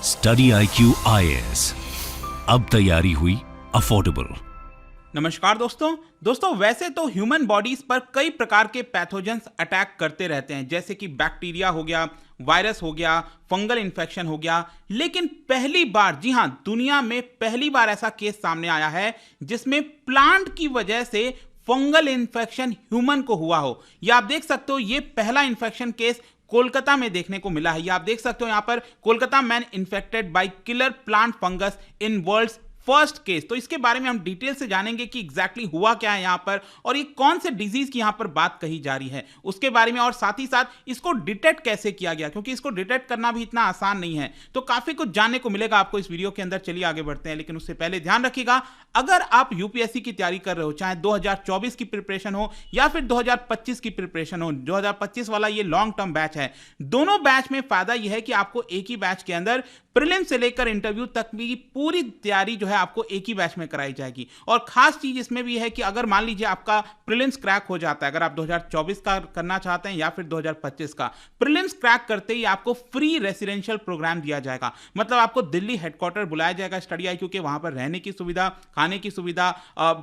Study IQ IAS, अब तैयारी हुई अफोर्डेबल। नमस्कार दोस्तों वैसे तो ह्यूमन बॉडीज पर कई प्रकार के पैथोजेंस अटैक करते रहते हैं, जैसे कि बैक्टीरिया हो गया, वायरस हो गया, फंगल इन्फेक्शन हो गया। लेकिन पहली बार, जी हां, दुनिया में पहली बार ऐसा केस सामने आया है जिसमें प्लांट की वजह से फंगल इन्फेक्शन ह्यूमन को हुआ हो। या आप देख सकते हो, ये पहला इन्फेक्शन केस कोलकाता में देखने को मिला है। या आप देख सकते हो यहां पर, Kolkata man infected by killer plant fungus in world's first case. तो इसके बारे में हम डिटेल से जानेंगे कि एग्जैक्टली हुआ क्या है यहां पर, और ये कौन से डिजीज की यहां पर बात कही जा रही है उसके बारे में, और साथ ही साथ इसको डिटेक्ट कैसे किया गया, क्योंकि इसको डिटेक्ट करना भी इतना आसान नहीं है। तो काफी कुछ जानने को मिलेगा आपको इस वीडियो के अंदर। चलिए आगे बढ़ते हैं, लेकिन उससे पहले ध्यान रखिएगा, अगर आप यूपीएससी की तैयारी कर रहे हो, चाहे 2024 की प्रिपरेशन हो या फिर 2025 की प्रिपरेशन हो, 2025 वाला ये लॉन्ग टर्म बैच है, दोनों बैच में फायदा यह है कि आपको एक ही बैच के अंदर प्रीलिम से लेकर इंटरव्यू तक की पूरी तैयारी जो है आपको एक ही बैच में कराई जाएगी। और खास चीज इसमें भी है कि अगर मान लीजिए आपका प्रीलिम्स क्रैक हो जाता है, अगर आप 2024 का करना चाहते हैं या फिर 2025 का, प्रीलिम्स क्रैक करते ही आपको फ्री रेसिडेंशियल प्रोग्राम दिया जाएगा। मतलब आपको दिल्ली हेडक्वार्टर बुलाया जाएगा स्टडी IQ के, वहां पर रहने की सुविधा, खाने की सुविधा,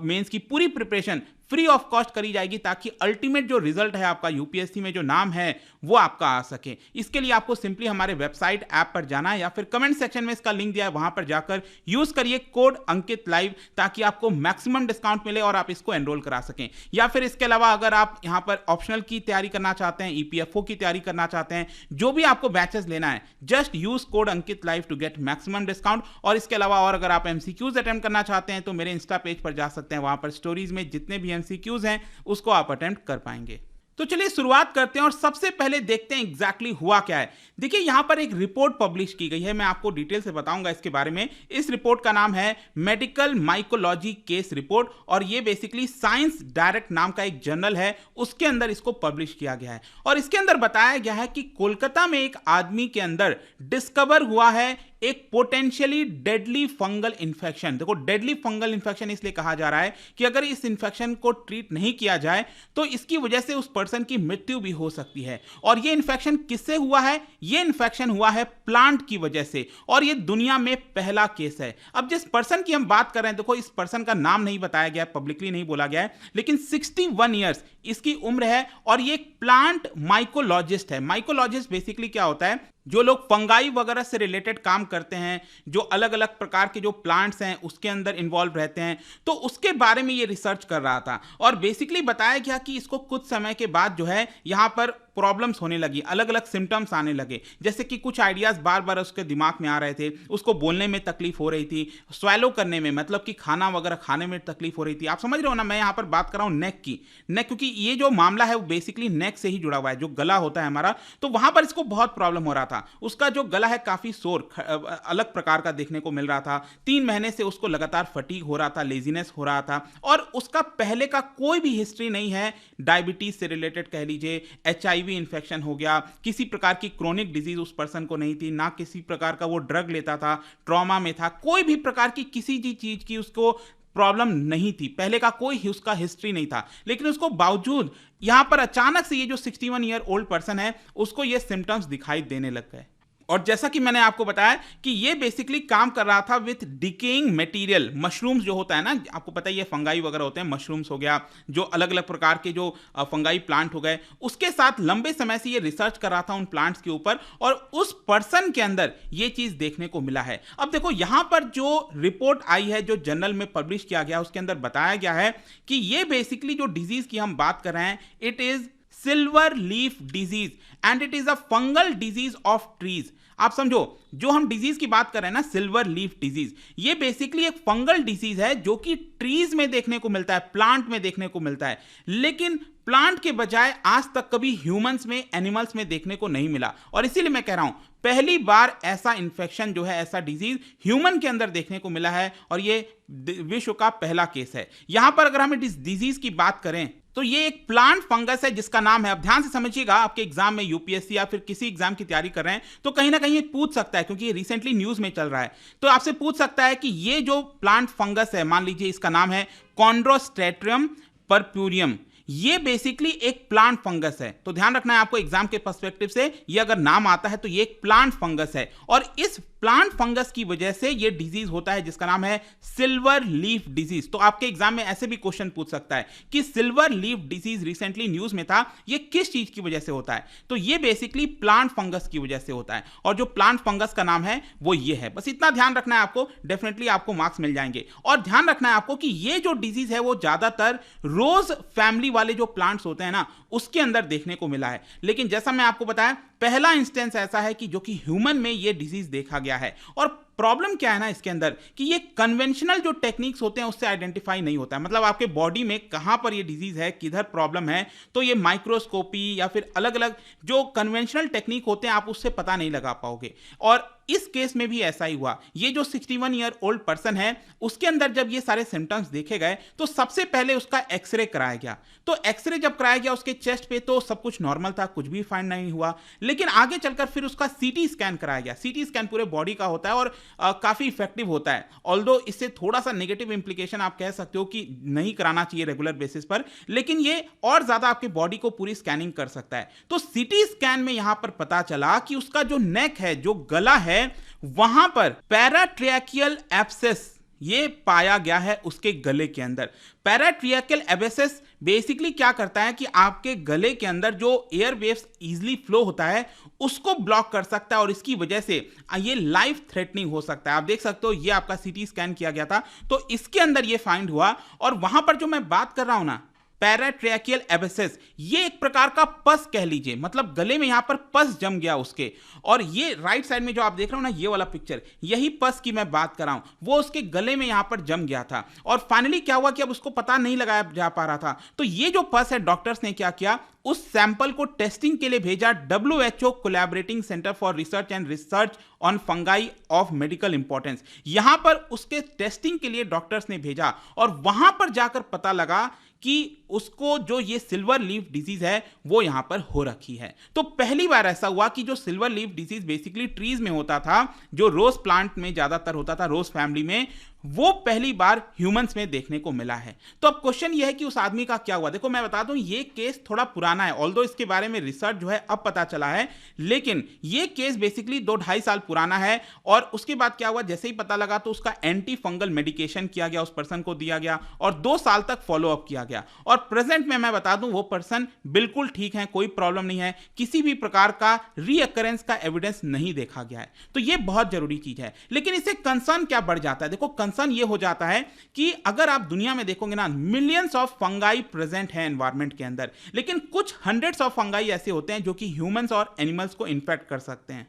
मेंस की पूरी प्रिपरेशन फ्री ऑफ कॉस्ट करी जाएगी, ताकि अल्टीमेट जो रिजल्ट है आपका यूपीएससी में, जो नाम है वो आपका आ सके। इसके लिए आपको सिंपली हमारे वेबसाइट ऐप पर जाना है, या फिर कमेंट सेक्शन में इसका लिंक दिया है, वहां पर जाकर यूज करिए कोड अंकित लाइव, ताकि आपको मैक्सिमम डिस्काउंट मिले और आप इसको एनरोल करा सकें। या फिर इसके अलावा अगर आप यहां पर ऑप्शनल की तैयारी करना चाहते हैं, EPFO की तैयारी करना चाहते हैं, जो भी आपको बैचेस लेना है, just use code Ankit live to get maximum discount. और इसके अलावा और अगर आप MCQs अटेम्प्ट करना चाहते हैं तो मेरे इंस्टा पेज पर जा सकते हैं, वहां पर स्टोरीज में जितने भी MCQs हैं उसको आप अटेम्प्ट कर पाएंगे। तो चलिए शुरुआत करते हैं और सबसे पहले देखते हैं एग्जैक्टली हुआ क्या है। देखिए यहां पर एक रिपोर्ट पब्लिश की गई है, मैं आपको डिटेल से बताऊंगा इसके बारे में। इस रिपोर्ट का नाम है मेडिकल माइकोलॉजी केस रिपोर्ट, और ये बेसिकली साइंस डायरेक्ट नाम का एक जर्नल है, उसके अंदर इसको पब्लिश किया गया है। और इसके अंदर बताया गया है कि कोलकाता में एक आदमी के अंदर डिस्कवर हुआ है एक पोटेंशियली डेडली फंगल इन्फेक्शन। देखो, डेडली फंगल इन्फेक्शन इसलिए कहा जा रहा है कि अगर इस इन्फेक्शन को ट्रीट नहीं किया जाए तो इसकी वजह से उस पर्सन की मृत्यु भी हो सकती है। और ये इन्फेक्शन किससे हुआ है? ये इन्फेक्शन हुआ है प्लांट की वजह से, और ये दुनिया में पहला केस है। अब जिस पर्सन की हम बात कर रहे हैं, देखो इस पर्सन का नाम नहीं बताया गया, पब्लिकली नहीं बोला गया है, लेकिन 61 ईयर्स इसकी उम्र है, और ये एक प्लांट माइकोलॉजिस्ट है। माइकोलॉजिस्ट बेसिकली क्या होता है? जो लोग फंगाई वगैरह से रिलेटेड काम करते हैं, जो अलग अलग प्रकार के जो प्लांट्स हैं उसके अंदर इन्वॉल्व रहते हैं, तो उसके बारे में ये रिसर्च कर रहा था। और बेसिकली बताया गया कि इसको कुछ समय के बाद जो है यहाँ पर प्रॉब्लम्स होने लगी, अलग अलग सिम्टम्स आने लगे, जैसे कि कुछ आइडियाज बार बार उसके दिमाग में आ रहे थे, उसको बोलने में तकलीफ हो रही थी, स्वैलो करने में, मतलब कि खाना वगैरह खाने में तकलीफ हो रही थी। आप समझ रहे हो ना, मैं यहाँ पर बात कर रहा हूँ नेक की, नेक, क्योंकि ये जो मामला है वो बेसिकली नेक से ही जुड़ा हुआ है, जो गला होता है हमारा, तो वहां पर इसको बहुत प्रॉब्लम हो रहा था। उसका जो गला है काफी शोर अलग प्रकार का देखने को मिल रहा था। 3 महीने से उसको लगातार फटीग हो रहा था, लेजीनेस हो रहा था, और उसका पहले का कोई भी हिस्ट्री नहीं है डायबिटीज से रिलेटेड, कह लीजिए HIV इन्फेक्शन हो गया, किसी प्रकार की क्रोनिक डिजीज उस पर्सन को नहीं थी, ना किसी प्रकार का वो ड्रग लेता था, ट्रॉमा में था, कोई भी प्रकार की किसी भी चीज की उसको प्रॉब्लम नहीं थी, पहले का कोई उसका हिस्ट्री नहीं था। लेकिन उसको बावजूद यहां पर अचानक से ये जो 61 ईयर ओल्ड पर्सन है उसको ये सिम्टम्स दिखाई देने लग गए। और जैसा कि मैंने आपको बताया कि ये बेसिकली काम कर रहा था विथ डिकेइंग मटेरियल, मशरूम्स जो होता है ना, आपको पता ही है फंगाई वगैरह होते हैं, मशरूम्स हो गया, जो अलग अलग प्रकार के जो फंगाई प्लांट हो गए, उसके साथ लंबे समय से ये रिसर्च कर रहा था उन प्लांट्स के ऊपर, और उस पर्सन के अंदर ये चीज देखने को मिला है। अब देखो यहां पर जो रिपोर्ट आई है, जो जर्नल में पब्लिश किया गया, उसके अंदर बताया गया है कि ये बेसिकली जो डिजीज की हम बात कर रहे हैं, it is silver leaf disease and it is a fungal disease of trees. आप समझो, जो हम डिजीज की बात कर रहे हैं ना, सिल्वर लीफ डिजीज, ये बेसिकली एक फंगल डिजीज है जो कि ट्रीज में देखने को मिलता है, प्लांट में देखने को मिलता है, लेकिन प्लांट के बजाय आज तक कभी ह्यूमंस में, एनिमल्स में देखने को नहीं मिला। और इसीलिए मैं कह रहा हूं पहली बार ऐसा इन्फेक्शन जो है, ऐसा डिजीज ह्यूमन के अंदर देखने को मिला है, और ये विश्व का पहला केस है। यहां पर अगर हम इस डिजीज की बात करें तो ये एक प्लांट फंगस है जिसका नाम है, अब ध्यान से समझिएगा, आपके एग्जाम में यूपीएससी या फिर किसी एग्जाम की तैयारी कर रहे हैं तो कहीं ना कहीं पूछ सकता है, क्योंकि ये रिसेंटली न्यूज में चल रहा है, तो आपसे पूछ सकता है कि ये जो प्लांट फंगस है, मान लीजिए इसका नाम है कॉन्ड्रोस्ट्रेटियम पर्प्यूरियम, ये बेसिकली एक प्लांट फंगस है। तो ध्यान रखना है आपको एग्जाम के पर्सपेक्टिव से, ये अगर नाम आता है तो ये एक प्लांट फंगस है, और इस प्लांट फंगस की वजह से ये डिजीज होता है जिसका नाम है सिल्वर लीफ डिजीज। तो आपके एग्जाम में ऐसे भी क्वेश्चन पूछ सकता है कि silver leaf disease recently news में था, ये किस चीज की वजह से होता है? तो ये बेसिकली प्लांट फंगस की वजह से होता है, और जो प्लांट फंगस का नाम है वो ये है। बस इतना ध्यान रखना है आपको, डेफिनेटली आपको मार्क्स मिल जाएंगे। और ध्यान रखना है आपको कि ये जो डिजीज है वो ज्यादातर रोज फैमिली वाले जो प्लांट्स होते हैं ना उसके अंदर देखने को मिला है। लेकिन जैसा मैं आपको बताया, पहला इंस्टेंस ऐसा है कि जो कि ह्यूमन में ये डिजीज देखा गया है। और प्रॉब्लम क्या है ना इसके अंदर कि ये कन्वेंशनल जो टेक्निक्स होते हैं उससे आइडेंटिफाई नहीं होता है। मतलब आपके बॉडी में कहां पर ये डिजीज है, किधर प्रॉब्लम है, तो ये माइक्रोस्कोपी या फिर अलग अलग जो कन्वेंशनल टेक्निक होते हैं आप उससे पता नहीं लगा पाओगे। और इस केस में भी ऐसा ही हुआ। ये जो 61 ईयर ओल्ड पर्सन है उसके अंदर जब ये सारे सिम्टम्स देखे गए तो सबसे पहले उसका एक्सरे कराया गया। तो एक्सरे जब कराया गया उसके चेस्ट पे तो सब कुछ नॉर्मल था, कुछ भी फाइंड नहीं हुआ। लेकिन आगे चलकर फिर उसका सीटी स्कैन कराया गया। सीटी स्कैन पूरे बॉडी का होता है और काफी इफेक्टिव होता है। ऑल्दो इससे थोड़ा सा नेगेटिव इंप्लीकेशन आप कह सकते हो कि नहीं कराना चाहिए रेगुलर बेसिस पर, लेकिन ये और ज्यादा आपके बॉडी को पूरी स्कैनिंग कर सकता है। तो सीटी स्कैन में यहां पर पता चला कि उसका जो नेक है, जो गला है, वहां पर पैराट्रैकियल एब्सेस ये पाया गया है उसके गले के अंदर। पैराट्रैकियल एब्सेस बेसिकली क्या करता है कि आपके गले के अंदर जो एयर वेव्स इजीली फ्लो होता है उसको ब्लॉक कर सकता है, और इसकी वजह से ये लाइफ थ्रेटनिंग हो सकता है। आप देख सकते हो ये आपका सीटी स्कैन किया गया था तो इसके अंदर ये फाइंड हुआ। और वहां पर जो मैं बात कर रहा हूं ना, पैराट्रैकियल एब्सेस, ये एक प्रकार का पस कह लीजिए, मतलब गले में यहां पर पस जम गया उसके। और ये राइट साइड में जो आप देख रहे हो ना ये वाला पिक्चर, यही पस की मैं बात कर रहा हूं, वो उसके गले में यहां पर जम गया था। और फाइनली क्या हुआ कि अब उसको पता नहीं लगाया जा पा रहा था, तो ये जो पस है डॉक्टर्स ने क्या किया, उस सैंपल को टेस्टिंग के लिए भेजा WHO collaborating centre for research and research on fungi of medical importance. यहां पर उसके टेस्टिंग के लिए डॉक्टर्स ने भेजा और वहां पर जाकर पता लगा कि उसको जो ये सिल्वर लीफ डिजीज है वो यहां पर हो रखी है। तो पहली बार ऐसा हुआ कि जो silver leaf disease basically trees में होता था, जो रोज प्लांट में ज्यादातर होता था, रोज फैमिली में, वो पहली बार ह्यूमंस में देखने को मिला है। तो अब क्वेश्चन ये है कि उस आदमी का क्या हुआ। देखो मैं बता दूं ये केस थोड़ा पुराना है, ऑल्दो इसके बारे में रिसर्च जो है अब पता चला है, लेकिन ये केस बेसिकली 2-2.5 साल पुराना है। और उसके बाद क्या हुआ, जैसे ही पता लगा तो उसका एंटी फंगल मेडिकेशन किया गया, उस पर्सन को दिया गया और 2 साल तक फॉलो अप किया गया। और प्रेजेंट में मैं बता दूं वो पर्सन बिल्कुल ठीक है, कोई प्रॉब्लम नहीं है, किसी भी प्रकार का रीअकरेंस का एविडेंस नहीं देखा गया है। तो ये बहुत जरूरी चीज है। लेकिन इससे कंसर्न क्या बढ़ जाता है, देखो कंसर्न ये हो जाता है कि अगर आप दुनिया में देखोगे ना, मिलियंस ऑफ फंगाई प्रेजेंट है एनवायरनमेंट के अंदर, लेकिन कुछ हंड्रेड्स ऑफ फंगाई ऐसे होते हैं जो कि ह्यूमंस और एनिमल्स को इन्फेक्ट कर सकते हैं।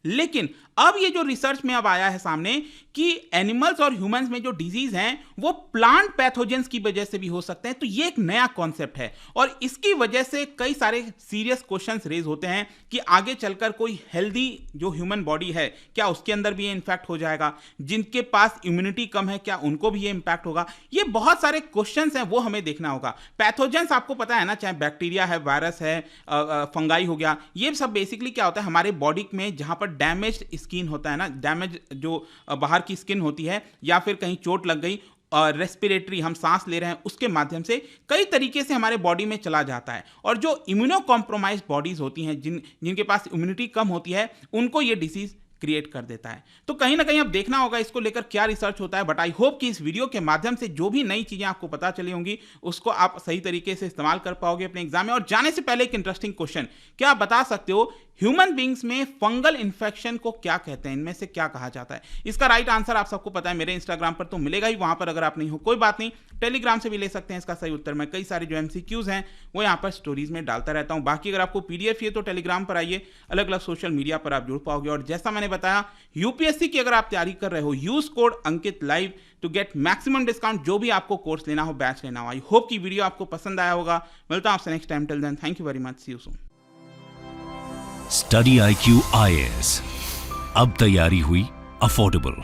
लेकिन अब ये जो रिसर्च में अब आया है सामने कि एनिमल्स और ह्यूमंस में जो डिजीज हैं वो प्लांट पैथोजेंस की वजह से भी हो सकते हैं। तो ये एक नया कॉन्सेप्ट है और इसकी वजह से कई सारे सीरियस क्वेश्चंस रेज होते हैं कि आगे चलकर कोई हेल्दी जो ह्यूमन बॉडी है क्या उसके अंदर भी ये इंफेक्ट हो जाएगा, जिनके पास इम्यूनिटी कम है क्या उनको भी ये इंपैक्ट होगा। ये बहुत सारे क्वेश्चंस हैं, वो हमें देखना होगा। पैथोजेंस आपको पता है ना, चाहे बैक्टीरिया है, वायरस है, फंगाई हो गया, ये सब बेसिकली क्या होता है हमारे बॉडी में जहां पर डैमेज्ड स्किन होता है ना, डैमेज जो बाहर की स्किन होती है या फिर कहीं चोट लग गई, रेस्पिरेटरी हम सांस ले रहे हैं उसके माध्यम से कई तरीके से हमारे बॉडी में चला जाता है। और जो इम्यूनो कॉम्प्रोमाइज बॉडीज होती हैं, जिनके पास इम्यूनिटी कम होती है, उनको ये डिसीज क्रिएट कर देता है। तो कहीं ना कहीं अब देखना होगा इसको लेकर क्या रिसर्च होता है। बट आई होप कि इस वीडियो के माध्यम से जो भी नई चीजें आपको पता चली होंगी उसको आप सही तरीके से इस्तेमाल कर पाओगे अपने एग्जाम में। और जाने से पहले एक इंटरेस्टिंग क्वेश्चन, क्या आप बता सकते हो ह्यूमन बींग्स में फंगल इन्फेक्शन को क्या कहते हैं, इनमें से क्या कहा जाता है? इसका राइट आंसर आप सबको पता है, मेरे इंस्टाग्राम पर तो मिलेगा ही, वहां पर अगर आप नहीं हो कोई बात नहीं, टेलीग्राम से भी ले सकते हैं इसका सही उत्तर। मैं कई सारे जो MCQs हैं वो यहाँ पर स्टोरीज में डालता रहता हूँ। बाकी अगर आपको PDF चाहिए तो टेलीग्राम पर आइए, अलग अलग सोशल मीडिया पर आप जुड़ पाओगे। और जैसा मैंने बताया UPSC की अगर आप तैयारी कर रहे हो, use code Ankit live to get maximum discount, जो भी आपको कोर्स लेना हो, बैच लेना हो। आई होप की वीडियो आपको पसंद आया होगा। मिलता हूं आपसे next time, till then thank you very much, see you soon. Study IQ IAS, अब तैयारी हुई अफोर्डेबल।